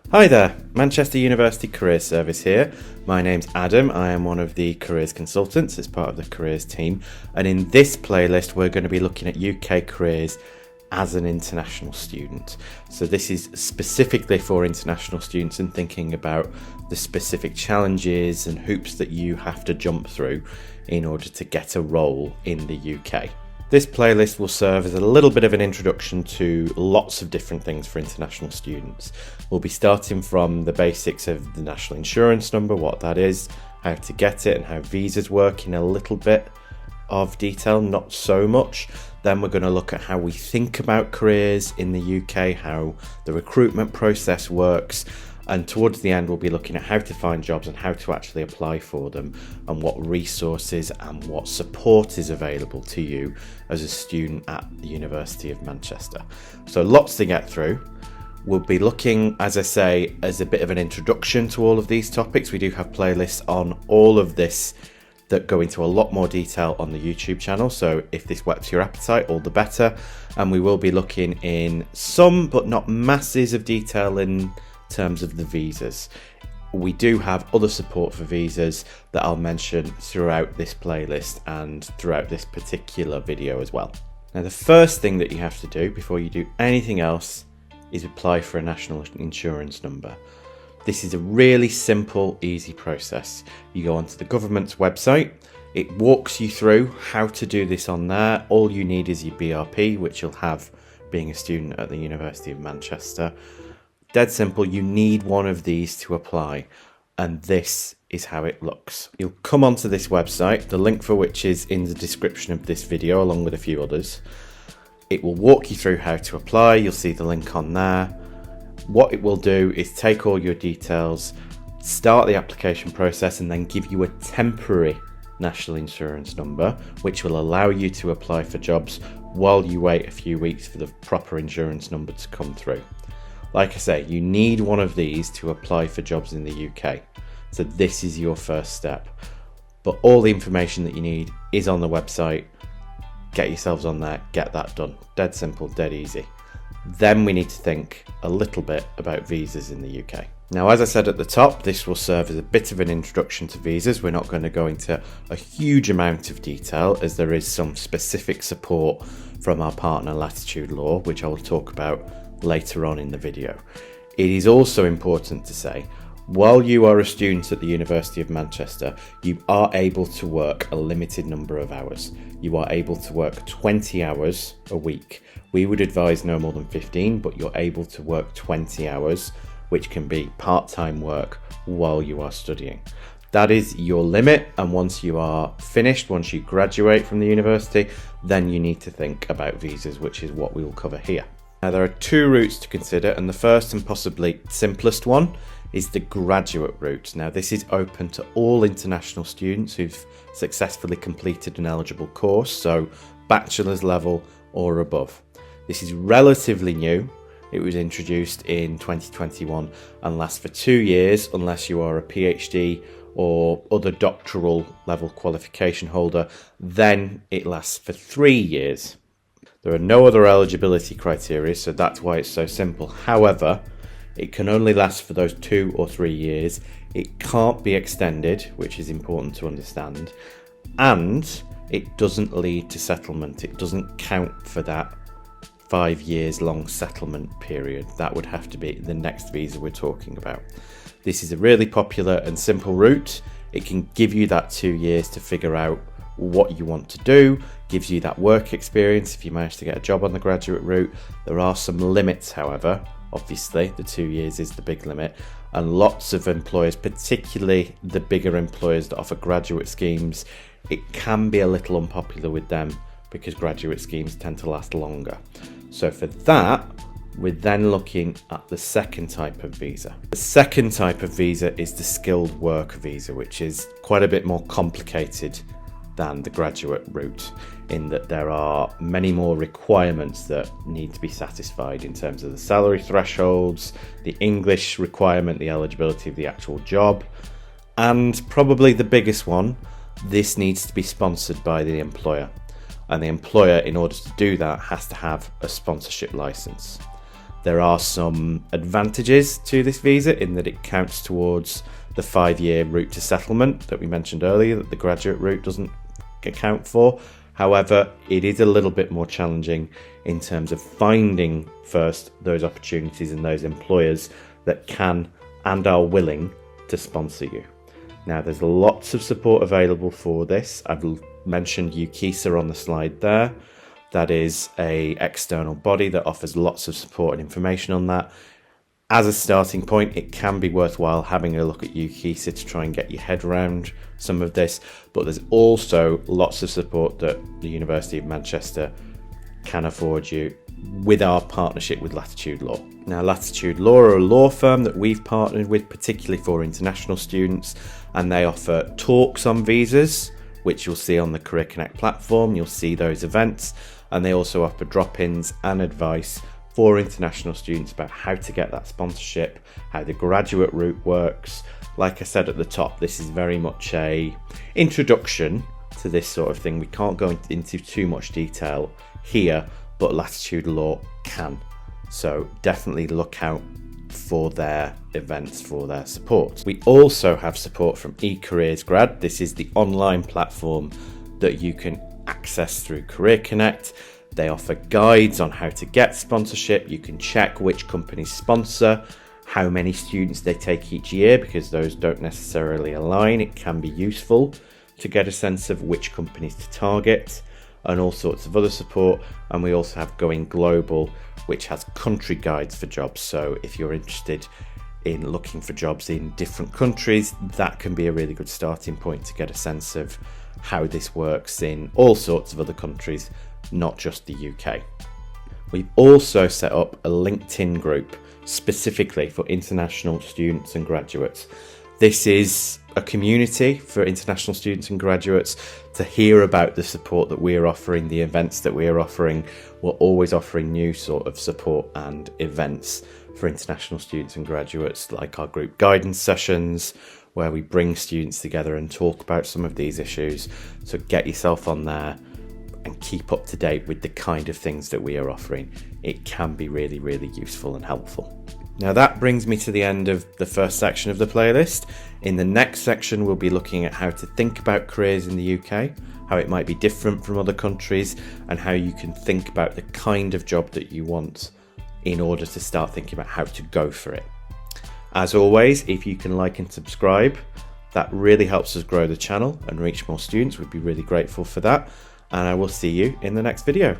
Hi there, Manchester University Careers Service here. My name's Adam. I am one of the careers consultants as part of the careers team, and in this playlist we're going to be looking at UK careers as an international student. So this is specifically for international students and thinking about the specific challenges and hoops that you have to jump through in order to get a role in the UK. This playlist will serve as a little bit of an introduction to lots of different things for international students. We'll be starting from the basics of the national insurance number, what that is, how to get it and how visas work in a little bit of detail, not so much. Then we're going to look at how we think about careers in the UK, how the recruitment process works, and towards the end we'll be looking at how to find jobs and how to actually apply for them and what resources and what support is available to you as a student at the University of Manchester. So lots to get through. We'll be looking, as I say, as a bit of an introduction to all of these topics. We do have playlists on all of this that go into a lot more detail on the YouTube channel, so if this whets your appetite, all the better. And we will be looking in some but not masses of detail in terms of the visas. We do have other support for visas that I'll mention throughout this playlist and throughout this particular video as well. Now, the first thing that you have to do before you do anything else is apply for a national insurance number. This is a really simple, easy process. You go onto the government's website, it walks you through how to do this on there. All you need is your BRP, which you'll have being a student at the University of Manchester. Dead simple, you need one of these to apply, and this is how it looks. You'll come onto this website, the link for which is in the description of this video along with a few others. It will walk you through how to apply. You'll see the link on there. What it will do is take all your details, start the application process, and then give you a temporary national insurance number, which will allow you to apply for jobs while you wait a few weeks for the proper insurance number to come through. Like I say, you need one of these to apply for jobs in the UK. So this is your first step. But all the information that you need is on the website. Get yourselves on there, get that done. Dead simple, dead easy. Then we need to think a little bit about visas in the UK. Now, as I said at the top, this will serve as a bit of an introduction to visas. We're not going to go into a huge amount of detail as there is some specific support from our partner Latitude Law, which I will talk about later on in the video. It is also important to say, while you are a student at the University of Manchester, you are able to work a limited number of hours. You are able to work 20 hours a week. We would advise no more than 15, but you're able to work 20 hours, which can be part-time work while you are studying. That is your limit, and once you are finished, once you graduate from the university, then you need to think about visas, which is what we will cover here. Now, there are two routes to consider, and the first and possibly simplest one is the graduate route. Now, this is open to all international students who've successfully completed an eligible course, so bachelor's level or above. This is relatively new. It was introduced in 2021 and lasts for 2 years unless you are a PhD or other doctoral level qualification holder. Then it lasts for 3 years. There are no other eligibility criteria, so that's why it's so simple. However, it can only last for those 2 or 3 years. It can't be extended, which is important to understand. And it doesn't lead to settlement. It doesn't count for that 5 years long settlement period. That would have to be the next visa we're talking about. This is a really popular and simple route. It can give you that 2 years to figure out what you want to do, gives you that work experience if you manage to get a job on the graduate route. There are some limits, however. Obviously, the 2 years is the big limit, and lots of employers, particularly the bigger employers that offer graduate schemes, it can be a little unpopular with them because graduate schemes tend to last longer. So for that, we're then looking at the second type of visa. The second type of visa is the skilled worker visa, which is quite a bit more complicated than the graduate route, in that there are many more requirements that need to be satisfied in terms of the salary thresholds, the English requirement, the eligibility of the actual job, and probably the biggest one, this needs to be sponsored by the employer. And the employer, in order to do that, has to have a sponsorship license. There are some advantages to this visa in that it counts towards the 5-year route to settlement that we mentioned earlier that the graduate route doesn't account for. However, it is a little bit more challenging in terms of finding first those opportunities and those employers that can and are willing to sponsor you. Now, there's lots of support available for this. I've mentioned UKISA on the slide there. That is an external body that offers lots of support and information on that. As a starting point, it can be worthwhile having a look at UKISA to try and get your head around some of this, but there's also lots of support that the University of Manchester can afford you with our partnership with Latitude Law. Now, Latitude Law are a law firm that we've partnered with particularly for international students, and they offer talks on visas, which you'll see on the Career Connect platform. You'll see those events, and they also offer drop-ins and advice for international students about how to get that sponsorship, how the graduate route works. Like I said at the top, this is very much a introduction to this sort of thing. We can't go into too much detail here, but Latitude Law can. So definitely look out for their events, for their support. We also have support from eCareers Grad. This is the online platform that you can access through Career Connect. They offer guides on how to get sponsorship. You can check which companies sponsor, how many students they take each year, because those don't necessarily align. It can be useful to get a sense of which companies to target, and all sorts of other support. And we also have Going Global, which has country guides for jobs. So if you're interested in looking for jobs in different countries, that can be a really good starting point to get a sense of how this works in all sorts of other countries, not just the UK. We've also set up a LinkedIn group specifically for international students and graduates. This is a community for international students and graduates to hear about the support that we're offering, the events that we're offering. We're always offering new sort of support and events for international students and graduates, like our group guidance sessions, where we bring students together and talk about some of these issues. So get yourself on there and keep up to date with the kind of things that we are offering. It can be really, really useful and helpful. Now that brings me to the end of the first section of the playlist. In the next section, we'll be looking at how to think about careers in the UK, how it might be different from other countries, and how you can think about the kind of job that you want in order to start thinking about how to go for it. As always, if you can like and subscribe, that really helps us grow the channel and reach more students. We'd be really grateful for that. And I will see you in the next video.